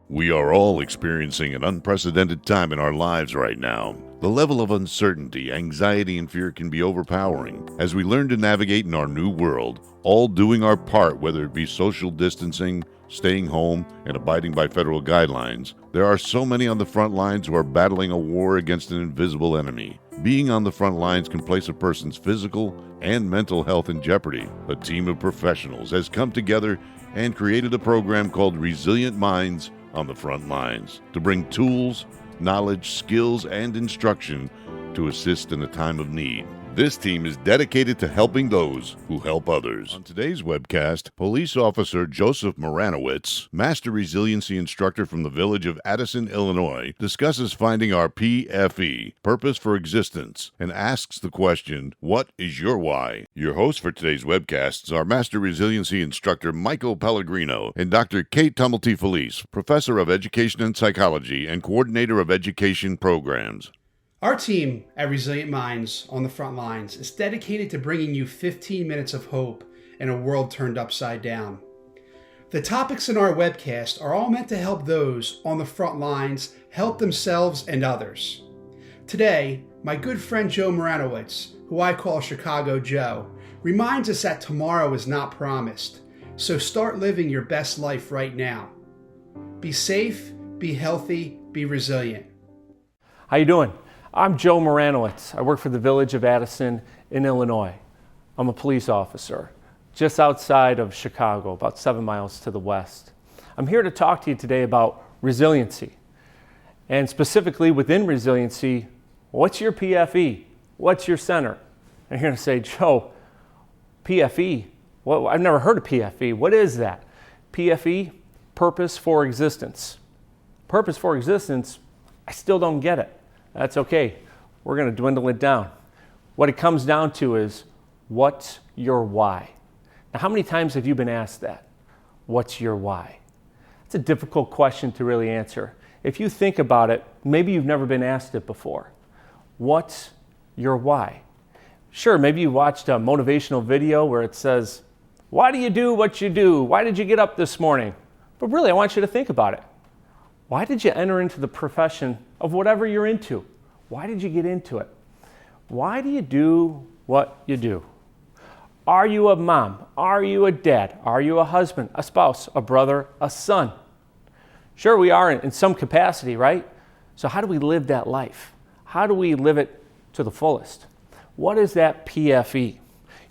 We are all experiencing an unprecedented time in our lives right now. The level of uncertainty, anxiety, and fear can be overpowering as we learn to navigate in our new world, all doing our part, whether it be social distancing, staying home, and abiding by federal guidelines. There are so many on the front lines who are battling a war against an invisible enemy. Being on the front lines can place a person's physical and mental health in jeopardy. A team of professionals has come together and created a program called Resilient Minds on the Front Lines to bring tools, knowledge, skills, and instruction to assist in a time of need. This team is dedicated to helping those who help others. On today's webcast, Police Officer Joe Maranowicz, Master Resiliency Instructor from the village of Addison, Illinois, discusses finding our PFE, Purpose for Existence, and asks the question, what is your why? Your hosts for today's webcasts are Master Resiliency Instructor Michael Pellegrino and Dr. Kate Tumulty-Felice, Professor of Education and Psychology and Coordinator of Education Programs. Our team at Resilient Minds on the Front Lines is dedicated to bringing you 15 minutes of hope in a world turned upside down. The topics in our webcast are all meant to help those on the front lines help themselves and others. Today, my good friend Joe Maranowicz, who I call Chicago Joe, reminds us that tomorrow is not promised, so start living your best life right now. Be safe, be healthy, be resilient. How you doing? I'm Joe Maranowicz. I work for the village of Addison in Illinois. I'm a police officer just outside of Chicago, about 7 miles to the west. I'm here to talk to you today about resiliency. And specifically within resiliency, what's your PFE? What's your center? And you're going to say, Joe, PFE? Well, I've never heard of PFE. What is that? PFE, Purpose for Existence. Purpose for Existence, I still don't get it. That's okay. We're going to dwindle it down. What it comes down to is, what's your why? Now, how many times have you been asked that? What's your why? It's a difficult question to really answer. If you think about it, maybe you've never been asked it before. What's your why? Sure, maybe you watched a motivational video where it says, why do you do what you do? Why did you get up this morning? But really, I want you to think about it. Why did you enter into the profession of whatever you're into? Why did you get into it? Why do you do what you do? Are you a mom? Are you a dad? Are you a husband, a spouse, a brother, a son? Sure, we are in some capacity, right? So how do we live that life? How do we live it to the fullest? What is that PFE?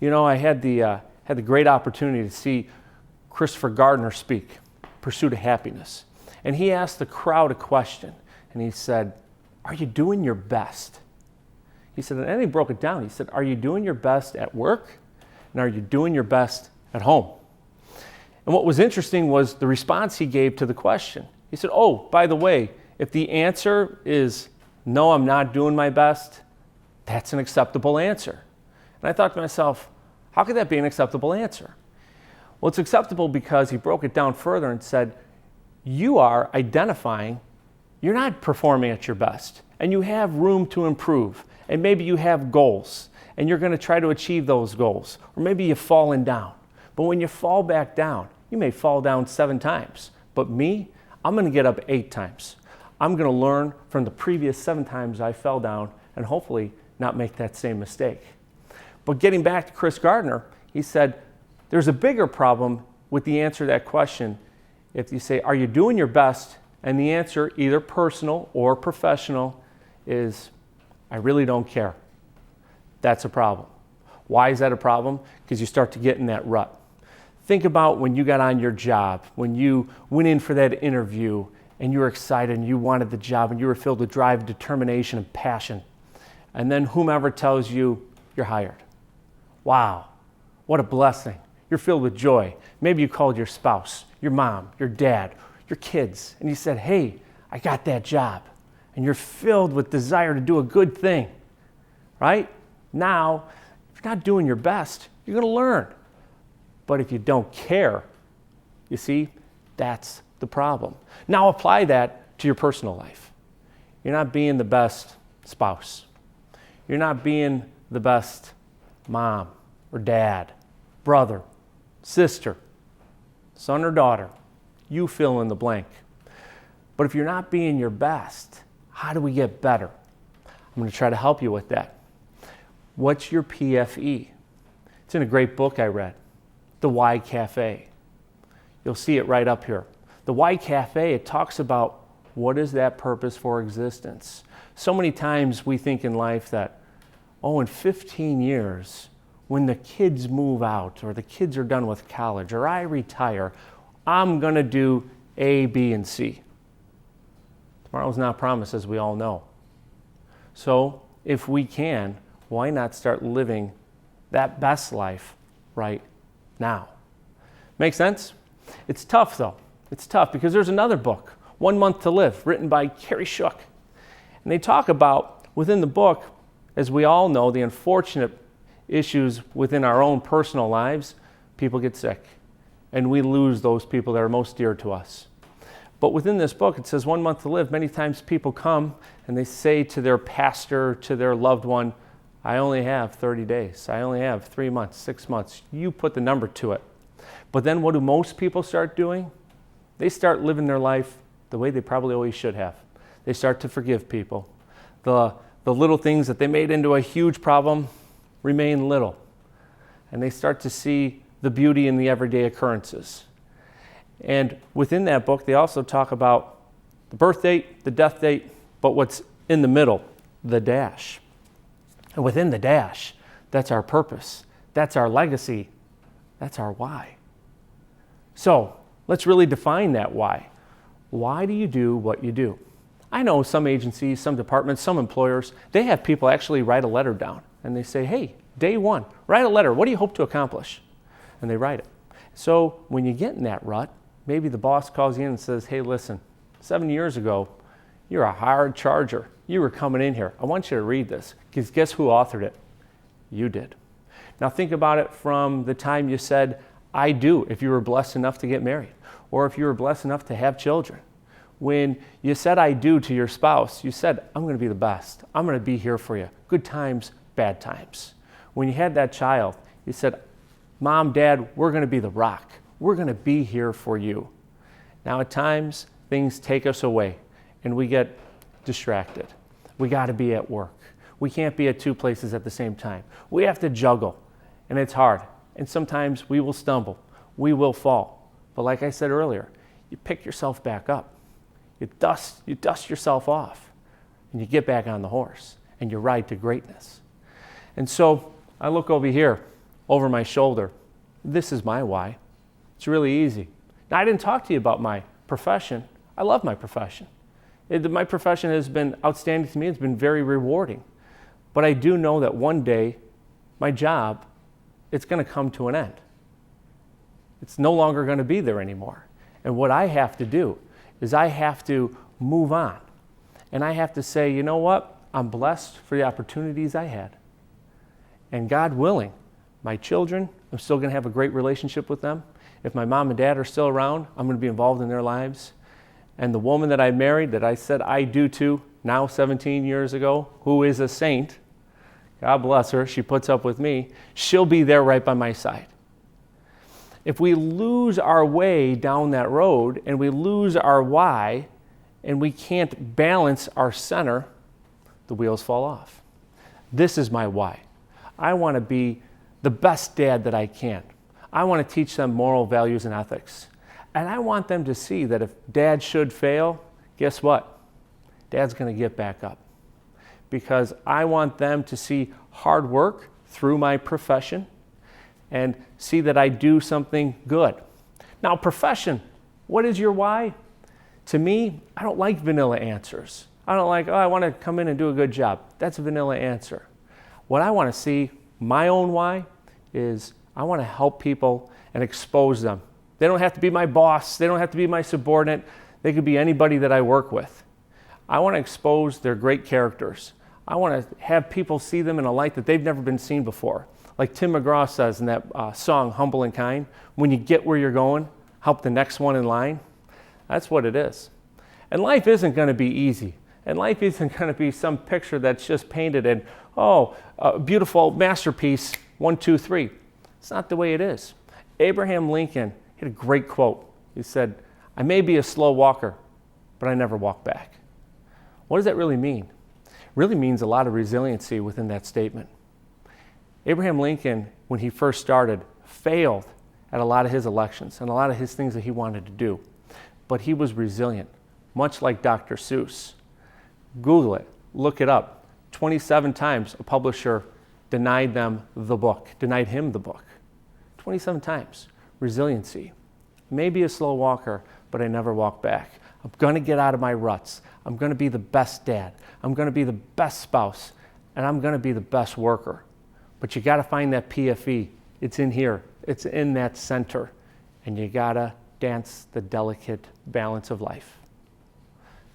You know, I had the great opportunity to see Christopher Gardner speak, Pursuit of Happiness. And he asked the crowd a question, and he said, are you doing your best? He said, and then he broke it down. He said, are you doing your best at work? And are you doing your best at home? And what was interesting was the response he gave to the question. He said, oh, by the way, if the answer is, no, I'm not doing my best, that's an acceptable answer. And I thought to myself, how could that be an acceptable answer? Well, it's acceptable because he broke it down further and said, you are identifying you're not performing at your best, and you have room to improve, and maybe you have goals, and you're going to try to achieve those goals, or maybe you've fallen down. But when you fall back down, you may fall down 7 times, but me, I'm going to get up 8 times. I'm going to learn from the previous 7 times I fell down and hopefully not make that same mistake. But getting back to Chris Gardner, he said, there's a bigger problem with the answer to that question. If you say, are you doing your best? And the answer, either personal or professional, is, I really don't care. That's a problem. Why is that a problem? Because you start to get in that rut. Think about when you got on your job, when you went in for that interview, and you were excited and you wanted the job, and you were filled with drive, determination, and passion. And then whomever tells you you're hired. Wow, what a blessing. You're filled with joy. Maybe you called your spouse, your mom, your dad, your kids, and you said, hey, I got that job. And you're filled with desire to do a good thing, right? Now, if you're not doing your best, you're going to learn. But if you don't care, you see, that's the problem. Now apply that to your personal life. You're not being the best spouse. You're not being the best mom or dad, brother, sister, son or daughter. You fill in the blank. But if you're not being your best, how do we get better? I'm going to try to help you with that. What's your PFE? It's in a great book I read, The Why Cafe. You'll see it right up here. The Why Cafe, it talks about what is that purpose for existence. So many times we think in life that, in 15 years, when the kids move out or the kids are done with college or I retire, I'm going to do A, B, and C. Tomorrow's not promised, as we all know. So if we can, why not start living that best life right now? Make sense? It's tough, though. It's tough because there's another book, 1 Month to Live, written by Carrie Shook. And they talk about, within the book, as we all know, the unfortunate issues within our own personal lives. People get sick, and we lose those people that are most dear to us. But within this book, it says 1 month to live. Many times people come and they say to their pastor, to their loved one, I only have 30 days. I only have 3 months, 6 months. You put the number to it. But then what do most people start doing? They start living their life the way they probably always should have. They start to forgive people. The little things that they made into a huge problem remain little. And they start to see the beauty in the everyday occurrences. And within that book, they also talk about the birth date, the death date, but what's in the middle, the dash. And within the dash, that's our purpose. That's our legacy. That's our why. So let's really define that why. Why do you do what you do? I know some agencies, some departments, some employers, they have people actually write a letter down. And they say, hey, day one, write a letter. What do you hope to accomplish? And they write it. So when you get in that rut, maybe the boss calls you in and says, hey, listen, 7 years ago, you're a hard charger. You were coming in here. I want you to read this, because guess who authored it? You did. Now think about it from the time you said, I do, if you were blessed enough to get married, or if you were blessed enough to have children. When you said I do to your spouse, you said, I'm going to be the best. I'm going to be here for you. Good times, bad times. When you had that child, you said, Mom, Dad, we're going to be the rock. We're going to be here for you. Now at times, things take us away and we get distracted. We got to be at work. We can't be at two places at the same time. We have to juggle, and it's hard. And sometimes we will stumble. We will fall. But like I said earlier, you pick yourself back up. You dust yourself off, and you get back on the horse, and you ride to greatness. And so I look over here, over my shoulder. This is my why. It's really easy. Now, I didn't talk to you about my profession. I love my profession. My profession has been outstanding to me. It's been very rewarding. But I do know that one day, my job, it's going to come to an end. It's no longer going to be there anymore. And what I have to do is I have to move on. And I have to say, you know what? I'm blessed for the opportunities I had. And God willing, my children, I'm still going to have a great relationship with them. If my mom and dad are still around, I'm going to be involved in their lives. And the woman that I married, that I said I do to, now 17 years ago, who is a saint, God bless her, she puts up with me, she'll be there right by my side. If we lose our way down that road and we lose our why and we can't balance our center, the wheels fall off. This is my why. I want to be the best dad that I can. I want to teach them moral values and ethics. And I want them to see that if dad should fail, guess what? Dad's going to get back up. Because I want them to see hard work through my profession and see that I do something good. Now, profession, what is your why? To me, I don't like vanilla answers. I don't like, I want to come in and do a good job. That's a vanilla answer. What I want to see, my own why, is I want to help people and expose them. They don't have to be my boss. They don't have to be my subordinate. They could be anybody that I work with. I want to expose their great characters. I want to have people see them in a light that they've never been seen before. Like Tim McGraw says in that song, Humble and Kind, when you get where you're going, help the next one in line. That's what it is. And life isn't going to be easy. And life isn't going to be some picture that's just painted and, a beautiful masterpiece, 1, 2, 3. It's not the way it is. Abraham Lincoln had a great quote. He said, I may be a slow walker, but I never walk back. What does that really mean? It really means a lot of resiliency within that statement. Abraham Lincoln, when he first started, failed at a lot of his elections and a lot of his things that he wanted to do. But he was resilient, much like Dr. Seuss. Google it, look it up. 27 times a publisher denied him the book. 27 times. Resiliency. Maybe a slow walker, but I never walk back. I'm gonna get out of my ruts. I'm gonna be the best dad. I'm gonna be the best spouse. And I'm gonna be the best worker. But you gotta find that PFE. It's in here. It's in that center. And you gotta dance the delicate balance of life.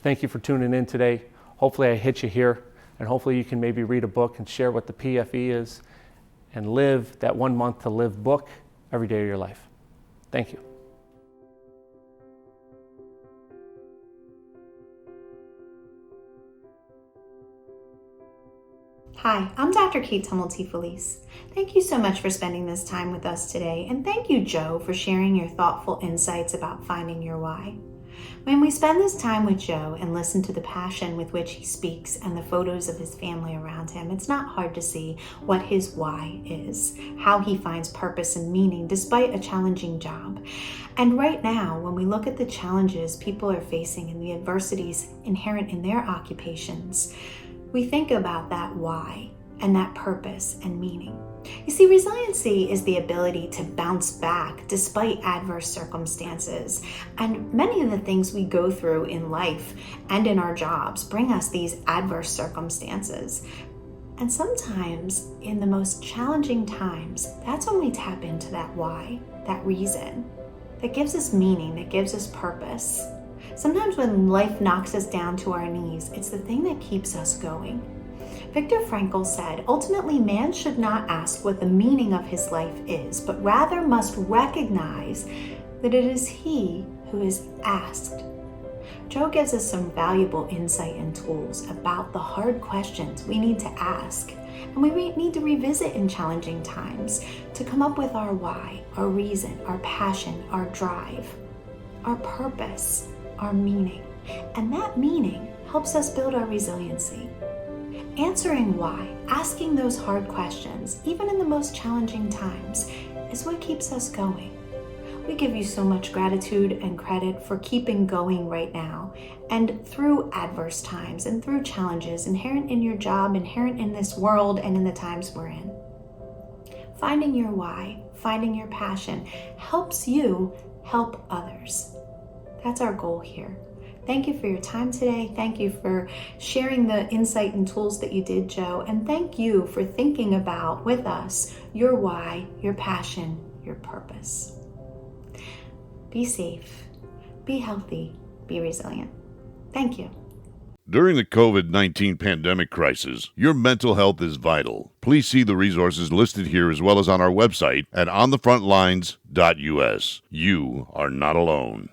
Thank you for tuning in today. Hopefully I hit you here, and hopefully you can maybe read a book and share what the PFE is and live that 1 month to live book every day of your life. Thank you. Hi, I'm Dr. Kate Tumulty-Felice. Thank you so much for spending this time with us today, and thank you, Joe, for sharing your thoughtful insights about finding your why. When we spend this time with Joe and listen to the passion with which he speaks and the photos of his family around him, it's not hard to see what his why is, how he finds purpose and meaning despite a challenging job. And right now, when we look at the challenges people are facing and the adversities inherent in their occupations, we think about that why and that purpose and meaning. You see, resiliency is the ability to bounce back despite adverse circumstances. And many of the things we go through in life and in our jobs bring us these adverse circumstances. And sometimes in the most challenging times, that's when we tap into that why, that reason, that gives us meaning, that gives us purpose. Sometimes when life knocks us down to our knees, it's the thing that keeps us going. Viktor Frankl said, ultimately, man should not ask what the meaning of his life is, but rather must recognize that it is he who is asked. Joe gives us some valuable insight and tools about the hard questions we need to ask, and we need to revisit in challenging times to come up with our why, our reason, our passion, our drive, our purpose, our meaning. And that meaning helps us build our resiliency. Answering why, asking those hard questions, even in the most challenging times, is what keeps us going. We give you so much gratitude and credit for keeping going right now, and through adverse times and through challenges inherent in your job, inherent in this world, and in the times we're in. Finding your why, finding your passion, helps you help others. That's our goal here. Thank you for your time today. Thank you for sharing the insight and tools that you did, Joe. And thank you for thinking about with us your why, your passion, your purpose. Be safe, be healthy, be resilient. Thank you. During the COVID-19 pandemic crisis, your mental health is vital. Please see the resources listed here as well as on our website at onthefrontlines.us. You are not alone.